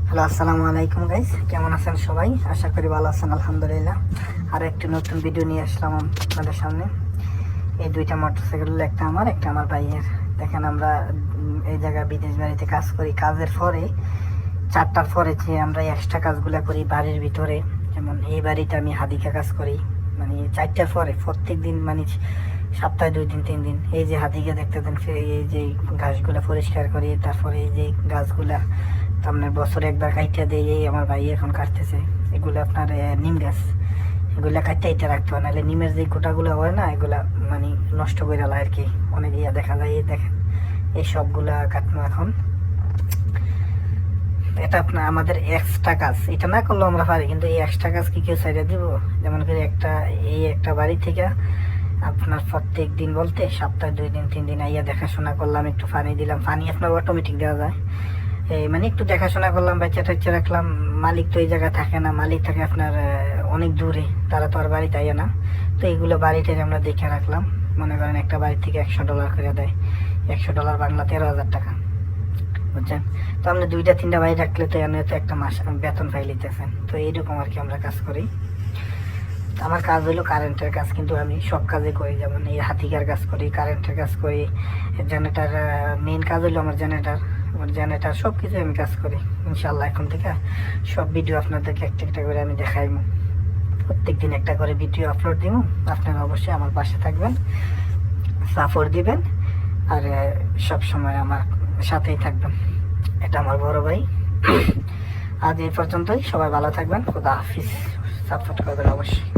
Hello, আসসালামু আলাইকুম guys, কেমন আছেন সবাই? আশা করি ভালো আছেন, আলহামদুলিল্লাহ। আর একটি নতুন ভিডিও নিয়ে আসলাম আপনাদের সামনে। এই দুইটা মোটরসাইকেল, একটা আমার একটা আমার ভাইয়ের। দেখেন, আমরা এই জায়গায় বিদেশ বাড়িতে কাজ করি। কাজের পরে 4টার পরে যে আমরা এক্সট্রা কাজগুলো করি বাড়ির ভিতরে, যেমন এই বাড়িতে আমি হাদিকা কাজ করি, মানে 4টার পরে প্রত্যেক দিন, মানে সপ্তাহে 2 দিন 3 দিন। এই যে হাদিকা দেখতে দেন, এই যে ঘাসগুলা পরিষ্কার করি, তারপরে এই যে গাছগুলা আপনার বছরে একবার কাইটা দেয়। এই আমার ভাই এখন কাটতেছে এগুলো, আপনার নিম গাছ। এগুলা কাটতে এটা রাখতে হয়, নাহলে নিমের যে গোটাগুলো হয় না, এগুলা মানে নষ্ট করে দেয় আর কি। অনেক ইয়া দেখা যায়। এই দেখেন, এই সবগুলা কাটনো এখন। এটা আপনার আমাদের এক্সট্রা কাজ। এটা না করলেও আমরা পারি, কিন্তু এই এক্সট্রা কাজ কি কেউ সাইডে দিব? যেমন করে একটা বাড়ি থেকে আপনার প্রত্যেক দিন বলতে সপ্তাহে 2 দিন 3 দিন আইয়া দেখাশোনা করলাম, একটু পানি দিলাম। পানি আপনার অটোমেটিক দেওয়া যায়, মানে একটু দেখাশোনা করলাম, বাচ্চা টাচ্চা রাখলাম। মালিক তো এই জায়গায় থাকে না, মালিক থাকে আপনার অনেক দূরে, তারা তো আর বাড়িতে আইয়া না। তো এইগুলো বাড়িতে আমরা দেখে রাখলাম। মনে করেন একটা বাড়ি থেকে $100 করে দেয়। $100 বাংলা 13,000 টাকা, বুঝছেন? তো আপনি 2টা 3টা বাড়ি রাখলে তো এনে তো একটা মাস বেতন পাই লিতেছেন। তো এইরকম আর কি আমরা কাজ করি। আমার কাজ হলো কারেন্টের কাজ, কিন্তু আমি সব কাজে করি। যেমন এই হাতিকার কাজ করি, কারেন্টের কাজ করি, জেনারেটার। মেন কাজ হলো আমার জেনারেটার সব কিছু আমি কাজ করি। ইনশাল্লাহ এখন থেকে সব ভিডিও আপনাদেরকে একটা একটা করে আমি দেখাইব। প্রত্যেকদিন একটা করে ভিডিও আপলোড দিব। আপনারা অবশ্যই আমার পাশে থাকবেন, সাপোর্ট দিবেন, আর সব সময় আমার সাথেই থাকবেন। এটা আমার বড় ভাই। আজ এই পর্যন্তই। সবাই ভালো থাকবেন। খোদা হাফিজ। সাপোর্ট করবেন অবশ্যই।